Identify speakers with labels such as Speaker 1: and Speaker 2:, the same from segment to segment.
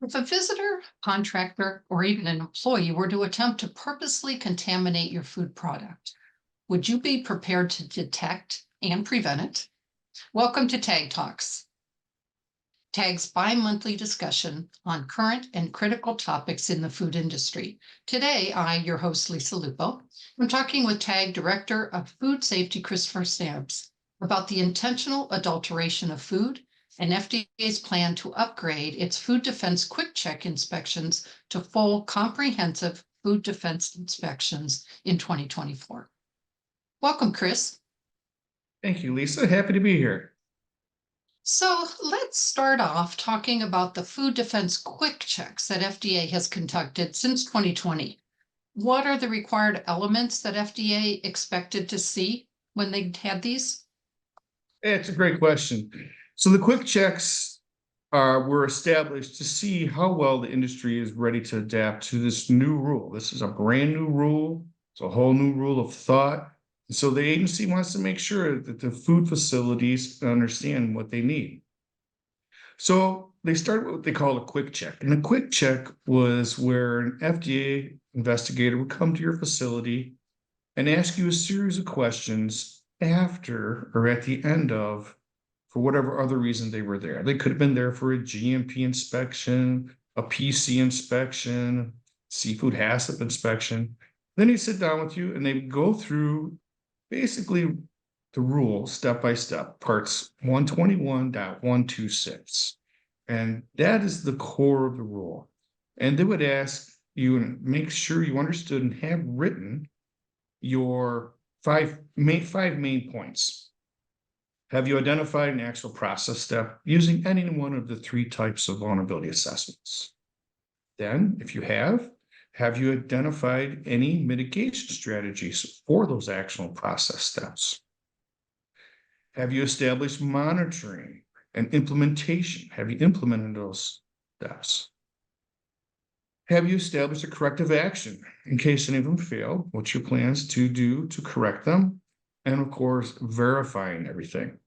Speaker 1: If a visitor, contractor, or even an employee were to attempt to purposely contaminate your food product, would you be prepared to detect and prevent it? Welcome to Tag Talks, Tag's bi-monthly discussion on current and critical topics in the food industry. Today, your host, Lisa Lupo, I'm talking with Tag Director of Food Safety, Christopher Snabes, about the intentional adulteration of food and FDA's plan to upgrade its food defense quick check inspections to full comprehensive food defense inspections in 2024. Welcome, Chris.
Speaker 2: Thank you, Lisa. Happy to be here.
Speaker 1: So let's start off talking about the food defense quick checks that FDA has conducted since 2020. What are the required elements that FDA expected to see when they had these?
Speaker 2: It's a great question. So the quick checks were established to see how well the industry is ready to adapt to this new rule. This is a brand new rule. It's a whole new rule of thought. So the agency wants to make sure that the food facilities understand what they need. So they started with what they call a quick check. And a quick check was where an FDA investigator would come to your facility and ask you a series of questions after or at the end of, for whatever other reason they were there. They could have been there for a GMP inspection, a PC inspection, seafood HACCP inspection. Then he'd sit down with you and they'd go through basically the rule step by step, parts 121.126. And that is the core of the rule. And they would ask you and make sure you understood and have written your five main points. Have you identified an actual process step using any one of the three types of vulnerability assessments? Then, if you have you identified any mitigation strategies for those actual process steps? Have you established monitoring and implementation? Have you implemented those steps? Have you established a corrective action in case any of them fail? What's your plans to do to correct them? And of course, verifying everything.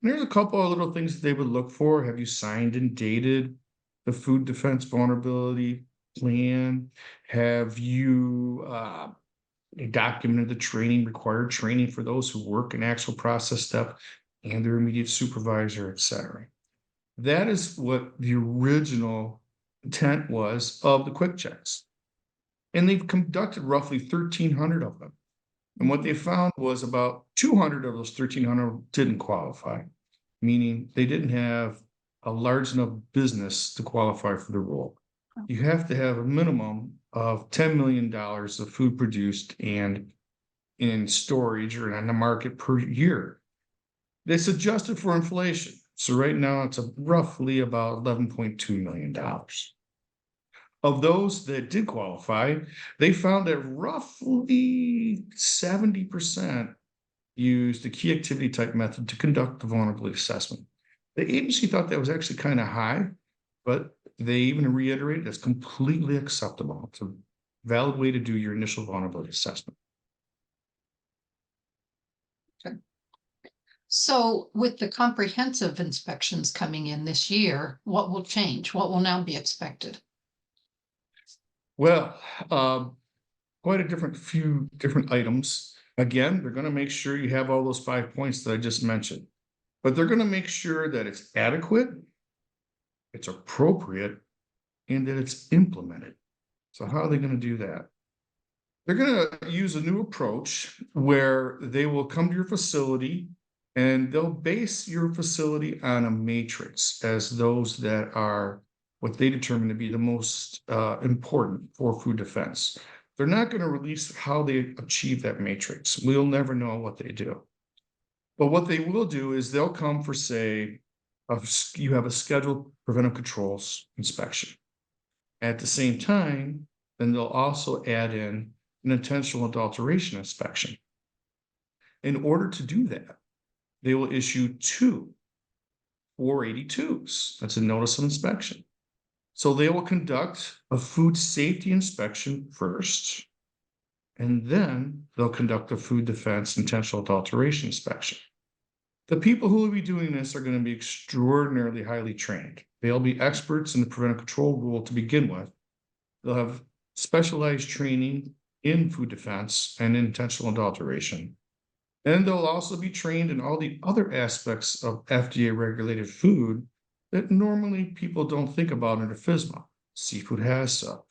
Speaker 2: And there's a couple of little things that they would look for. Have you signed and dated the food defense vulnerability plan? Have you documented the required training for those who work in actual process step and their immediate supervisor, et cetera? That is what the original intent was of the quick checks. And they've conducted roughly 1,300 of them. And what they found was about 200 of those 1,300 didn't qualify, meaning they didn't have a large enough business to qualify for the rule. You have to have a minimum of $10 million of food produced and in storage or on the market per year. It's adjusted for inflation. So right now it's roughly about $11.2 million. Of those that did qualify, they found that roughly 70% used the key activity type method to conduct the vulnerability assessment. The agency thought that was actually kind of high, but they even reiterated that's completely acceptable. It's a valid way to do your initial vulnerability assessment.
Speaker 1: Okay. So with the comprehensive inspections coming in this year, what will change? What will now be expected?
Speaker 2: Well, quite a few different items. Again, they're going to make sure you have all those 5 points that I just mentioned, but they're going to make sure that it's adequate, it's appropriate, and that it's implemented. So how are they going to do that? They're going to use a new approach where they will come to your facility and they'll base your facility on a matrix as those that are what they determine to be the most important for food defense. They're not going to release how they achieve that matrix. We'll never know what they do. But what they will do is they'll come for, say, you have a scheduled preventive controls inspection. At the same time, then they'll also add in an intentional adulteration inspection. In order to do that, they will issue 2 482s. That's a notice of inspection. So they will conduct a food safety inspection first, and then they'll conduct a food defense intentional adulteration inspection. The people who will be doing this are going to be extraordinarily highly trained. They'll be experts in the preventive control rule to begin with. They'll have specialized training in food defense and intentional adulteration. And they'll also be trained in all the other aspects of FDA regulated food that normally people don't think about under FSMA. Seafood HACCP,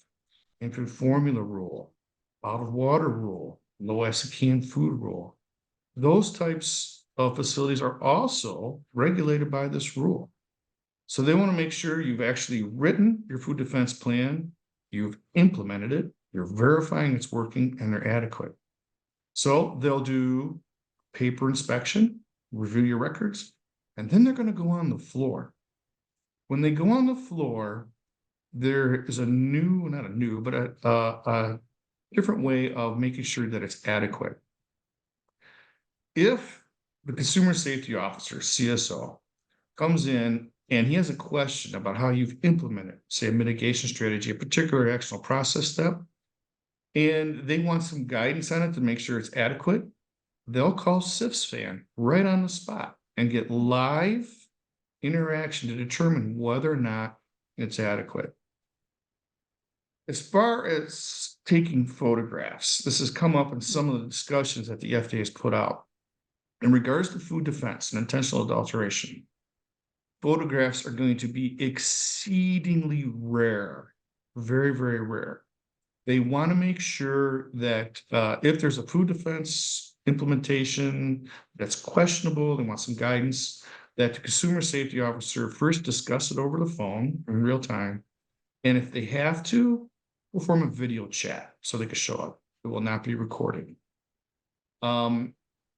Speaker 2: infant formula rule, bottled water rule, low acid canned food rule. Those types of facilities are also regulated by this rule. So they want to make sure you've actually written your food defense plan, you've implemented it, you're verifying it's working, and they're adequate. So they'll do paper inspection, review your records, and then they're going to go on the floor. When they go on the floor, there is not a new, but a different way of making sure that it's adequate. If the consumer safety officer, CSO, comes in and he has a question about how you've implemented, say, a mitigation strategy, a particular actionable process step, and they want some guidance on it to make sure it's adequate, they'll call CIFSFAN right on the spot and get live interaction to determine whether or not it's adequate. As far as taking photographs, this has come up in some of the discussions that the FDA has put out. In regards to food defense and intentional adulteration, photographs are going to be exceedingly rare, very, very rare. They want to make sure that if there's a food defense implementation that's questionable, they want some guidance, that the consumer safety officer first discuss it over the phone in real time. And if they have to, perform a video chat so they can show up. It will not be recorded.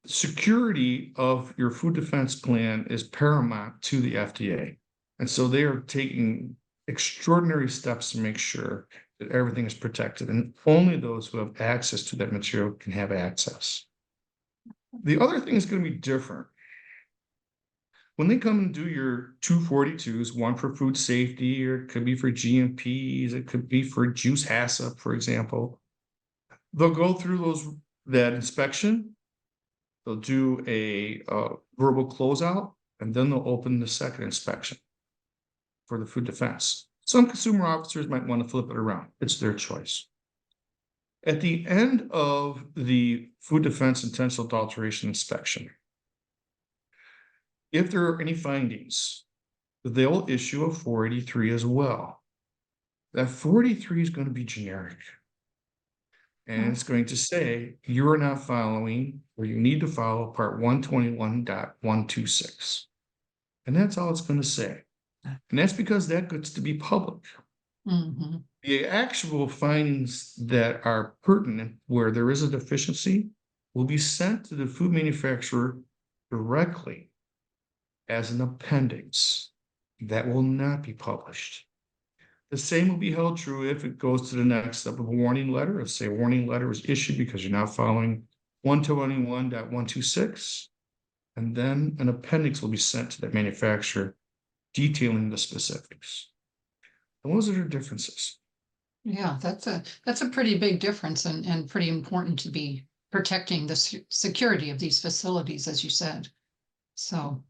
Speaker 2: Security of your food defense plan is paramount to the FDA. And so they are taking extraordinary steps to make sure that everything is protected, and only those who have access to that material can have access. The other thing is going to be different. When they come and do your 242s, one for food safety, or it could be for GMPs, it could be for juice HACCP, for example, they'll go through that inspection. They'll do a verbal closeout, and then they'll open the second inspection for the food defense. Some consumer officers might want to flip it around. It's their choice. At the end of the food defense intentional adulteration inspection, if there are any findings, they'll issue a 483 as well. That 483 is going to be generic. And it's going to say you are not following, or you need to follow part 121.126. And that's all it's going to say. And that's because that gets to be public.
Speaker 1: Mm-hmm.
Speaker 2: The actual findings that are pertinent where there is a deficiency will be sent to the food manufacturer directly as an appendix. That will not be published. The same will be held true if it goes to the next step of a warning letter. If, say, a warning letter is issued because you're not following 121.126, and then an appendix will be sent to that manufacturer detailing the specifics. And those are the differences.
Speaker 1: Yeah, that's a pretty big difference, and pretty important to be protecting the security of these facilities, as you said. So,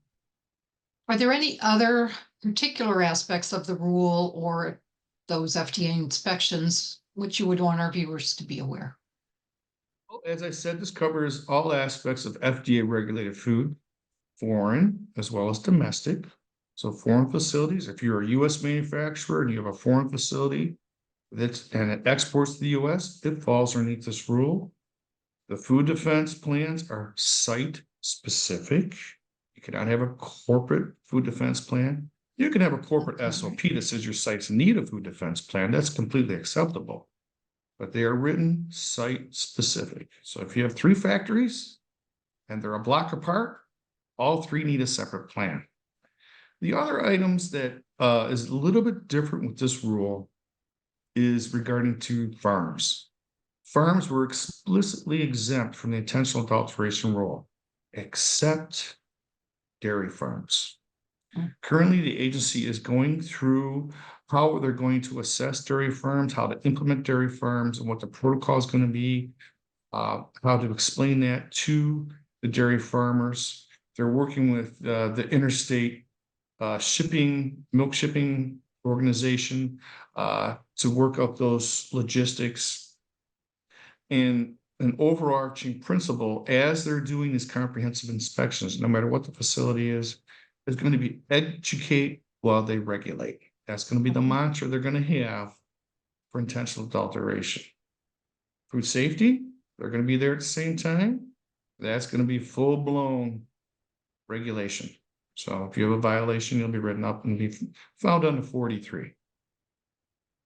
Speaker 1: are there any other particular aspects of the rule or those FDA inspections which you would want our viewers to be aware?
Speaker 2: Well, as I said, this covers all aspects of FDA regulated food, foreign as well as domestic. So foreign facilities, if you're a US manufacturer and you have a foreign facility and it exports to the US, it falls underneath this rule. The food defense plans are site specific. You cannot have a corporate food defense plan. You can have a corporate SOP that says your sites need a food defense plan. That's completely acceptable. But they are written site specific. So if you have 3 factories and they're a block apart, all 3 need a separate plan. The other items that is a little bit different with this rule is regarding to farms. Farms were explicitly exempt from the intentional adulteration rule, except dairy farms. Currently, the agency is going through how they're going to assess dairy farms, how to implement dairy farms, and what the protocol is going to be, how to explain that to the dairy farmers. They're working with the interstate milk shipping organization to work up those logistics. And an overarching principle as they're doing these comprehensive inspections, no matter what the facility is going to be educate while they regulate. That's going to be the mantra they're going to have for intentional adulteration. Food safety, they're going to be there at the same time. That's going to be full-blown regulation. So if you have a violation, you'll be written up and be found under 43.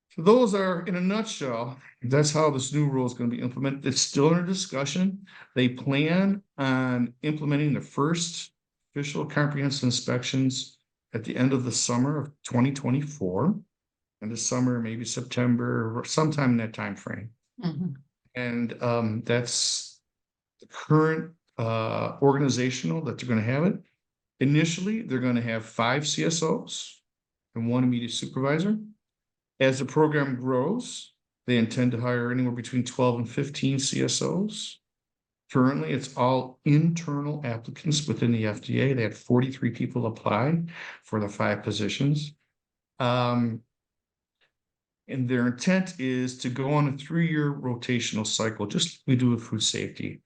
Speaker 2: So those are, in a nutshell, that's how this new rule is going to be implemented. It's still under discussion. They plan on implementing the first official comprehensive inspections at the end of the summer of 2024. And the summer, maybe September or sometime in that time frame. And that's the current organizational that they're going to have it. Initially, they're going to have 5 CSOs and 1 immediate supervisor. As the program grows, they intend to hire anywhere between 12 and 15 CSOs. Currently, it's all internal applicants within the FDA. They had 43 people apply for the 5 positions. And their intent is to go on a 3-year rotational cycle, just like we do with food safety.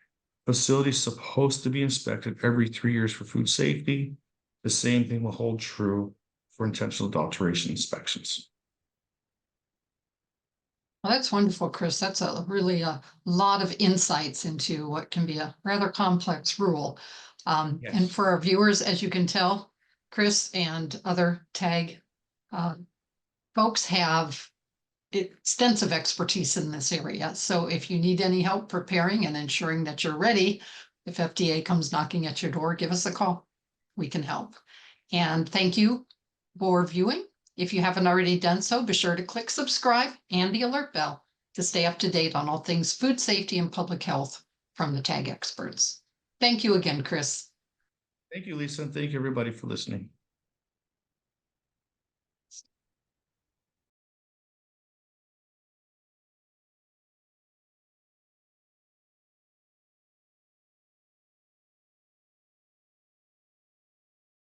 Speaker 2: Facilities supposed to be inspected every 3 years for food safety. The same thing will hold true for intentional adulteration inspections.
Speaker 1: Well, that's wonderful, Chris. That's really a lot of insights into what can be a rather complex rule.
Speaker 2: Yes.
Speaker 1: And for our viewers, as you can tell, Chris and other TAG folks have extensive expertise in this area. So if you need any help preparing and ensuring that you're ready, if FDA comes knocking at your door, give us a call. We can help. And thank you for viewing. If you haven't already done so, be sure to click subscribe and the alert bell to stay up to date on all things food safety and public health from the TAG experts. Thank you again, Chris.
Speaker 2: Thank you, Lisa, and thank you everybody for listening.